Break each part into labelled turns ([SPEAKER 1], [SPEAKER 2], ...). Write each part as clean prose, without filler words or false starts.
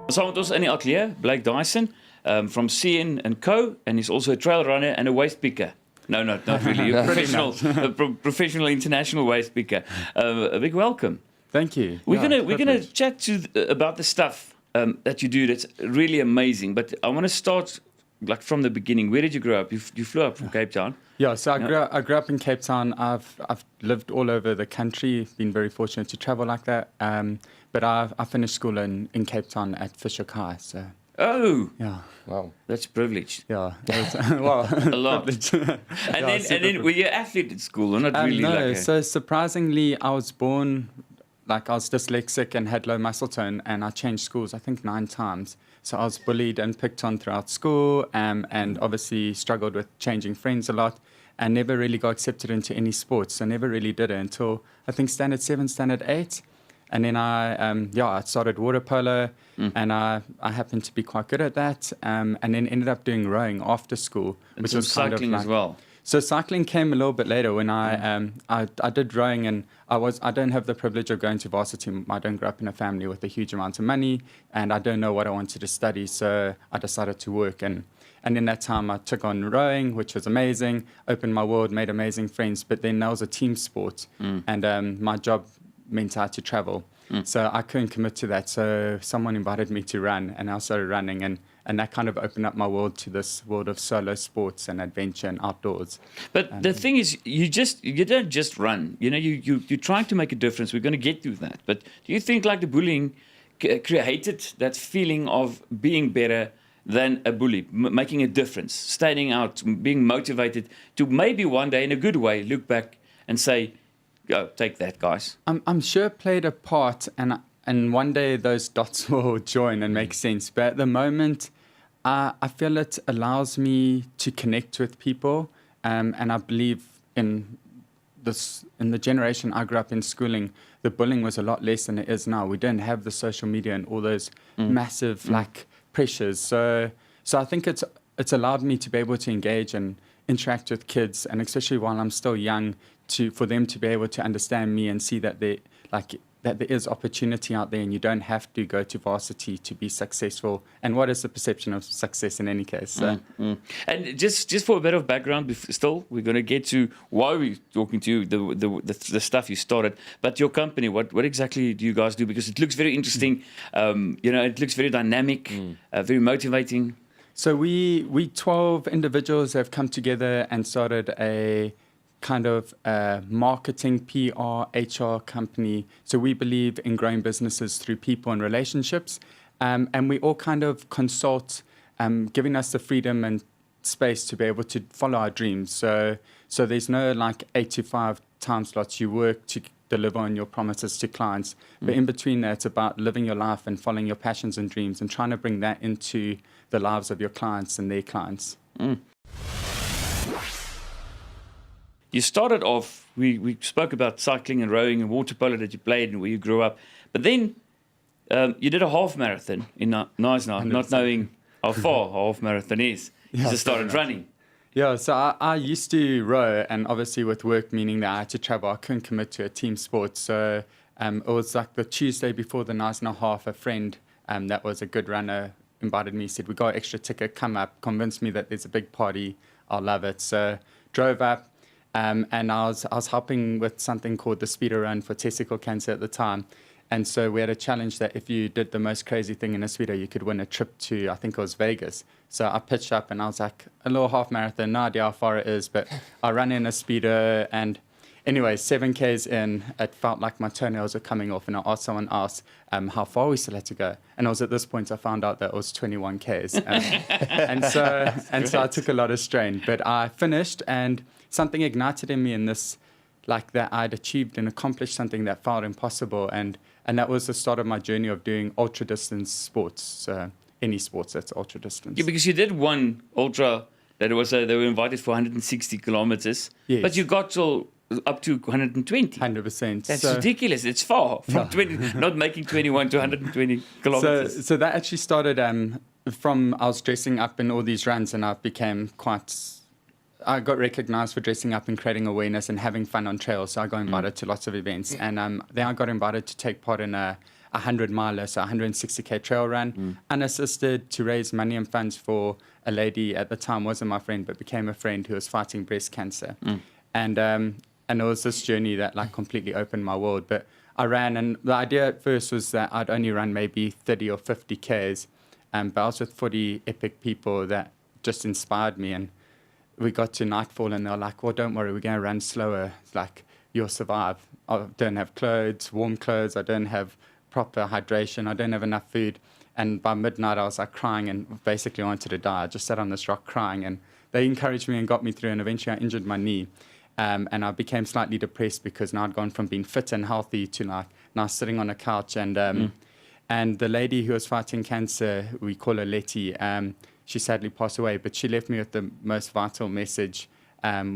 [SPEAKER 1] Saam met ons in die ateljee, Blake Dyason, from CN & Co, and he's also a trail runner and a waist picker. No, not really. A professional international waist picker. A big welcome.
[SPEAKER 2] Thank you.
[SPEAKER 1] We're gonna chat about the stuff that you do. That's really amazing. But I want to start like from the beginning. Where did you grow up? You flew up from Cape Town.
[SPEAKER 2] Yeah, so I grew up in Cape Town. I've lived all over the country. Been very fortunate to travel like that. But I finished school in Cape Town at Fisher High. So.
[SPEAKER 1] Oh.
[SPEAKER 2] Yeah.
[SPEAKER 1] Wow. That's privileged.
[SPEAKER 2] Yeah. Well,
[SPEAKER 1] a lot. and then were you an athlete at school or not really?
[SPEAKER 2] No. So surprisingly, I was born. Like I was dyslexic and had low muscle tone, and I changed schools, I think 9 times. So I was bullied and picked on throughout school, and obviously struggled with changing friends a lot, and never really got accepted into any sports. So never really did it until I think standard 7, standard 8. And then I started water polo, and I happened to be quite good at that, and then ended up doing rowing after school, which was
[SPEAKER 1] cycling
[SPEAKER 2] kind of like,
[SPEAKER 1] as well.
[SPEAKER 2] So cycling came a little bit later when I did rowing, and I don't have the privilege of going to varsity. I don't grow up in a family with a huge amount of money, and I don't know what I wanted to study. So I decided to work, and in that time I took on rowing, which was amazing, opened my world, made amazing friends. But then that was a team sport, and my job meant I had to travel. So I couldn't commit to that. So someone invited me to run, and I started running, and that kind of opened up my world to this world of solo sports and adventure and outdoors.
[SPEAKER 1] But the thing is, you don't just run. You know, you're trying to make a difference. We're going to get to that. But do you think like the bullying created that feeling of being better than a bully, making a difference, standing out, being motivated to maybe one day in a good way look back and say, go, take that, guys?
[SPEAKER 2] I'm sure it played a part, and one day those dots will join and make sense. But at the moment, I feel it allows me to connect with people, and I believe in the generation I grew up in schooling, the bullying was a lot less than it is now. We don't have the social media and all those massive like pressures. So I think it's allowed me to be able to engage and interact with kids, and especially while I'm still young, for them to be able to understand me and see that that there is opportunity out there, and you don't have to go to varsity to be successful. And what is the perception of success in any case? So.
[SPEAKER 1] And just for a bit of background, still we're going to get to why we're talking to you, the stuff you started, but your company, what exactly do you guys do? Because it looks very interesting. It looks very dynamic, very motivating.
[SPEAKER 2] So we 12 individuals have come together and started a kind of marketing, PR, HR company. So we believe in growing businesses through people and relationships. And we all kind of consult, giving us the freedom and space to be able to follow our dreams. So there's no like 8 to 5 time slots. You work to deliver on your promises to clients. But in between that, it's about living your life and following your passions and dreams and trying to bring that into the lives of your clients and their clients.
[SPEAKER 1] You started off, we spoke about cycling and rowing and water polo that you played and where you grew up. But then you did a half marathon in Knysna, not knowing how far a half marathon is. You just started running.
[SPEAKER 2] Yeah, so I used to row, and obviously with work, meaning that I had to travel, I couldn't commit to a team sport. So it was like the Tuesday before the Knysna half, a friend that was a good runner invited me, said, we got an extra ticket, come up, convinced me that there's a big party, I'll love it. So drove up. And I was helping with something called the Speedo Run for testicle cancer at the time. And so we had a challenge that if you did the most crazy thing in a Speedo, you could win a trip to, I think it was Vegas. So I pitched up and I was like, a little half marathon, no idea how far it is, but I ran in a Speedo. And anyway, 7Ks in, it felt like my toenails were coming off. And I asked someone else how far we still had to go. And it was at this point I found out that it was 21Ks. and so I took a lot of strain. But I finished, and something ignited in me in this, like that I'd achieved and accomplished something that felt impossible. And that was the start of my journey of doing ultra distance sports. So any sports that's ultra distance.
[SPEAKER 1] Yeah, because you did one ultra that they were invited for 160 kilometers. Yes. But you got till up to 120.
[SPEAKER 2] 100%.
[SPEAKER 1] That's ridiculous. It's far from 20, not making 21 to 120 kilometers.
[SPEAKER 2] So that actually started from I was dressing up in all these runs, and I got recognized for dressing up and creating awareness and having fun on trails. So I got invited to lots of events. And then I got invited to take part in a 100 miler, so 160k trail run, unassisted, to raise money and funds for a lady at the time wasn't my friend, but became a friend who was fighting breast cancer. And it was this journey that like completely opened my world. But I ran, and the idea at first was that I'd only run maybe 30 or 50 Ks, but I was with 40 epic people that just inspired me. And we got to nightfall, and they were like, well, don't worry, we're going to run slower. It's like, you'll survive. I don't have clothes, warm clothes. I don't have proper hydration. I don't have enough food. And by midnight, I was like crying and basically wanted to die. I just sat on this rock crying, and they encouraged me and got me through. And eventually I injured my knee. And I became slightly depressed because now I'd gone from being fit and healthy to like now sitting on a couch. And the lady who was fighting cancer, we call her Letty, she sadly passed away, but she left me with the most vital message,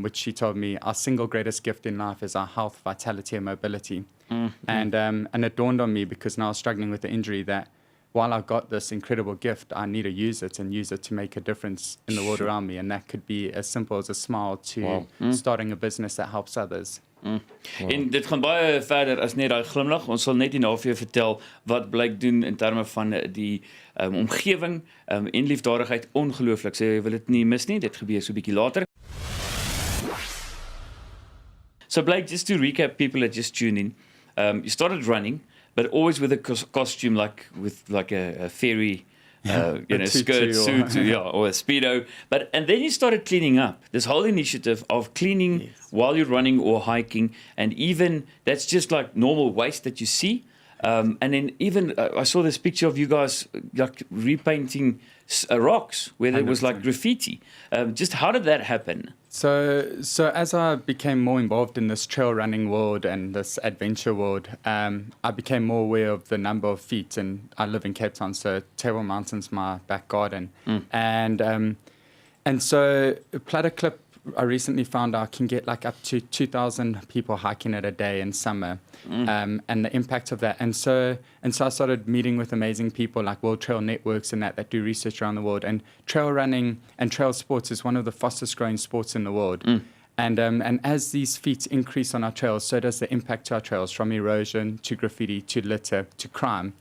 [SPEAKER 2] which she told me, our single greatest gift in life is our health, vitality, and mobility. And it dawned on me, because now I was struggling with the injury, that while I got this incredible gift, I need to use it and use it to make a difference in the world around me. And that could be as simple as a smile to starting a business that helps others.
[SPEAKER 1] En dit gaan baie verder as net daai glimlag. Ons sal net hierna vir jou vertel wat blyk doen in terme van die omgewing en liefdadigheid. Ongelooflik. So jy wil dit nie mis nie. Dit gebeur so 'n bietjie later. So Blake, just to recap people that just tuned in, you started running, but always with a costume with a fairy, skirt, suit, or a Speedo. And then you started cleaning up. This whole initiative of cleaning while you're running or hiking, and even that's just like normal waste that you see. And then even I saw this picture of you guys like repainting rocks where there was like graffiti. Just how did that happen?
[SPEAKER 2] So as I became more involved in this trail running world and this adventure world, I became more aware of the number of feet. And I live in Cape Town, so Terwyl Mountain's my back garden. And so Platteklip, I recently found out, can get like up to 2,000 people hiking it a day in summer, and the impact of that. And so I started meeting with amazing people like World Trail Networks and that do research around the world. And trail running and trail sports is one of the fastest growing sports in the world. And as these feats increase on our trails, so does the impact to our trails, from erosion to graffiti to litter to crime.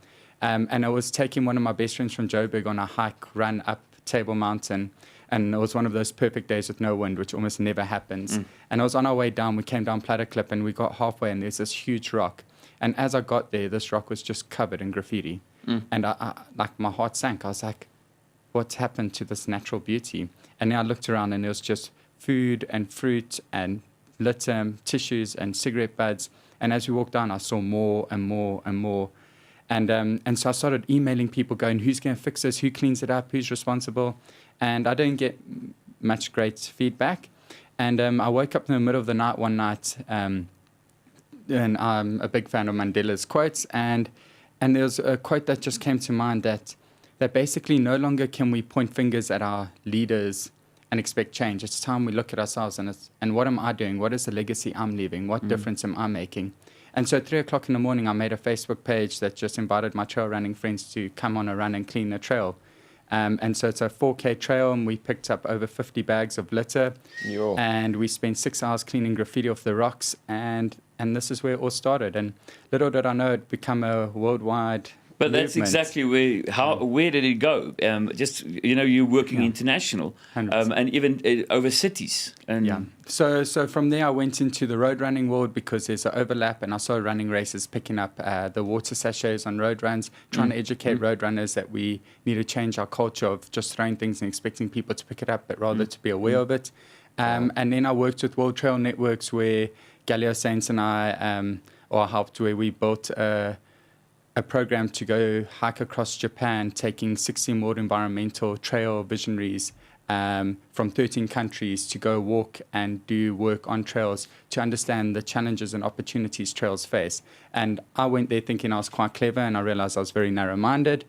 [SPEAKER 2] And I was taking one of my best friends from Joburg on a hike, run up Table Mountain. And it was one of those perfect days with no wind, which almost never happens. And I was on our way down. We came down Platteklip, and we got halfway, and there's this huge rock. And as I got there, this rock was just covered in graffiti. And I like my heart sank. I was like, what's happened to this natural beauty? And then I looked around, and there was just food and fruit and litter, tissues and cigarette butts. And as we walked down, I saw more and more and more. And so I started emailing people, going, who's going to fix this? Who cleans it up? Who's responsible? And I didn't get much great feedback. And I woke up in the middle of the night one night, and I'm a big fan of Mandela's quotes. And there's a quote that just came to mind that basically no longer can we point fingers at our leaders and expect change. It's time we look at ourselves and what am I doing? What is the legacy I'm leaving? What difference am I making? And so at 3 o'clock in the morning, I made a Facebook page that just invited my trail running friends to come on a run and clean the trail. And so it's a 4K trail, and we picked up over 50 bags of litter. And we spent 6 hours cleaning graffiti off the rocks. And this is where it all started. And little did I know it'd become a worldwide
[SPEAKER 1] But that's exactly where did it go? Just, you're working international, and even over cities. And
[SPEAKER 2] So from there, I went into the road running world because there's an overlap, and I saw running races picking up the water sachets on road runs, trying to educate road runners that we need to change our culture of just throwing things and expecting people to pick it up, but rather to be aware of it. And then I worked with World Trail Networks, where Galileo Saints and I helped, where we built a program to go hike across Japan, taking 16 world environmental trail visionaries from 13 countries to go walk and do work on trails to understand the challenges and opportunities trails face. And I went there thinking I was quite clever, and I realized I was very narrow-minded.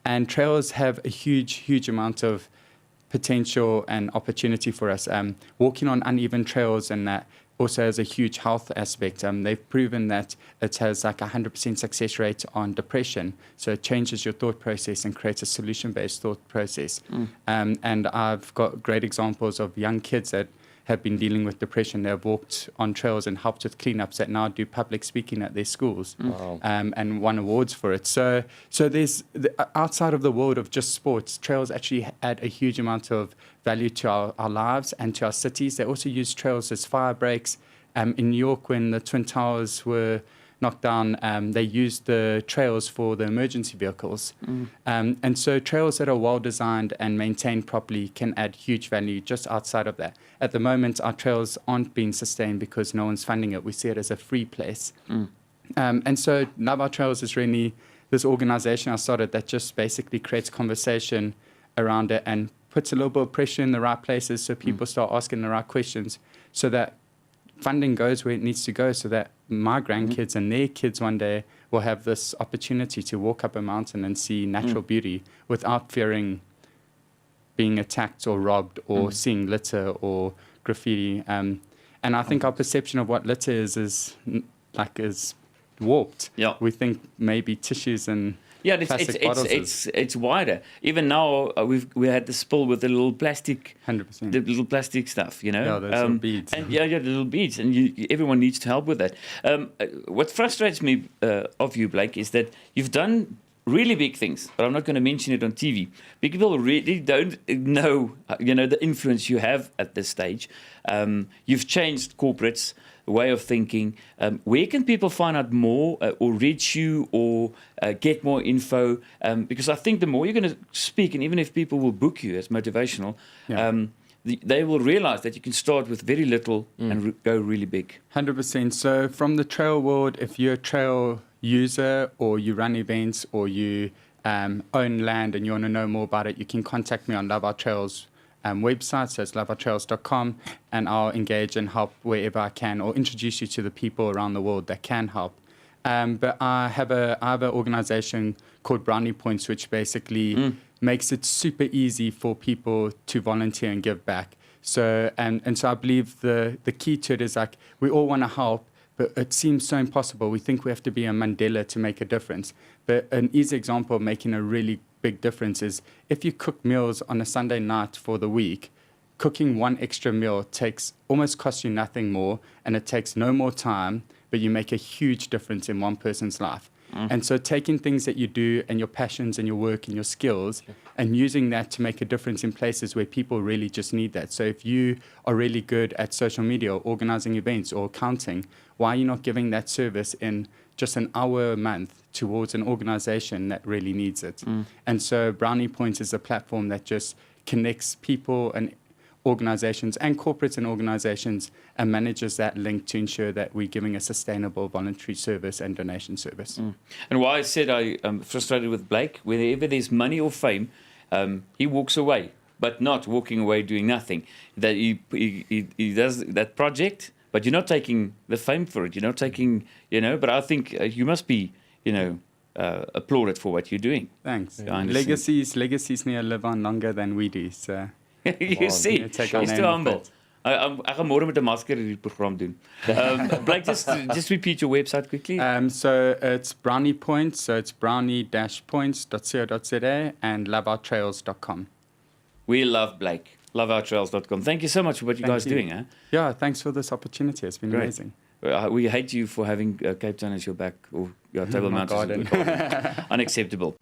[SPEAKER 2] And trails have a huge, huge amount of potential and opportunity for us. Walking on uneven trails, and that also has a huge health aspect. They've proven that it has like 100% success rate on depression. So it changes your thought process and creates a solution-based thought process. And I've got great examples of young kids that have been dealing with depression. They've walked on trails and helped with cleanups that now do public speaking at their schools, and won awards for it. So there's outside of the world of just sports, trails actually add a huge amount of value to our lives and to our cities. They also use trails as fire breaks. In New York, when the Twin Towers were knocked down, they used the trails for the emergency vehicles. And so trails that are well designed and maintained properly can add huge value just outside of that. At the moment, our trails aren't being sustained because no one's funding it. We see it as a free place. And so Love Our Trails is really this organization I started that just basically creates conversation around it and puts a little bit of pressure in the right places so people start asking the right questions, so that funding goes where it needs to go, so that my grandkids and their kids one day will have this opportunity to walk up a mountain and see natural beauty without fearing being attacked or robbed or seeing litter or graffiti. And I think our perception of what litter is warped.
[SPEAKER 1] Yeah.
[SPEAKER 2] We think maybe tissues and plastic bottles
[SPEAKER 1] it's wider. Even now, we had the spill with the little plastic,
[SPEAKER 2] 100%.
[SPEAKER 1] the little plastic stuff, you know.
[SPEAKER 2] Yeah, those little beads.
[SPEAKER 1] And the little beads, and everyone needs to help with that. What frustrates me of you, Blake, is that you've done really big things, but I'm not going to mention it on TV. People really don't know, the influence you have at this stage. You've changed corporates' way of thinking. Where can people find out more or reach you or get more info? Because I think the more you're going to speak, and even if people will book you as motivational, they will realize that you can start with very little and go really big.
[SPEAKER 2] 100%. So from the trail world, if you're a trail user or you run events or you own land and you want to know more about it, you can contact me on Love Our Trails website, so it's loveourtrails.com, and I'll engage and help wherever I can or introduce you to the people around the world that can help. But I have an organization called brownie-points, which basically makes it super easy for people to volunteer and give back. So and so I believe the key to it is like we all want to help, but it seems so impossible. We think we have to be a Mandela to make a difference. But an easy example of making a really big difference is if you cook meals on a Sunday night for the week, cooking one extra meal almost costs you nothing more, and it takes no more time, but you make a huge difference in one person's life. And so taking things that you do and your passions and your work and your skills and using that to make a difference in places where people really just need that. So if you are really good at social media or organizing events or accounting, why are you not giving that service in just an hour a month towards an organization that really needs it? And so Brownie Points is a platform that just connects people and organizations and corporates and organizations and manages that link to ensure that we're giving a sustainable voluntary service and donation service.
[SPEAKER 1] And why I said I am frustrated with Blake, whenever there's money or fame, he walks away, but not walking away doing nothing. That he does that project, but you're not taking the fame for it. You're not taking, but I think you must be, applauded for what you're doing.
[SPEAKER 2] Thanks. Legacies near live on longer than we do, so...
[SPEAKER 1] You see, he's too humble. I gaan môre met 'n masker hierdie program doen. Blake, just repeat your website quickly.
[SPEAKER 2] So it's Brownie Points, so it's brownie-points.co.za and loveourtrails.com.
[SPEAKER 1] We love Blake. Loveourtrails.com. Thank you so much for what you guys are doing.
[SPEAKER 2] Yeah, thanks for this opportunity. It's been amazing.
[SPEAKER 1] We hate you for having Cape Town as your back or your Table Mountain. Unacceptable.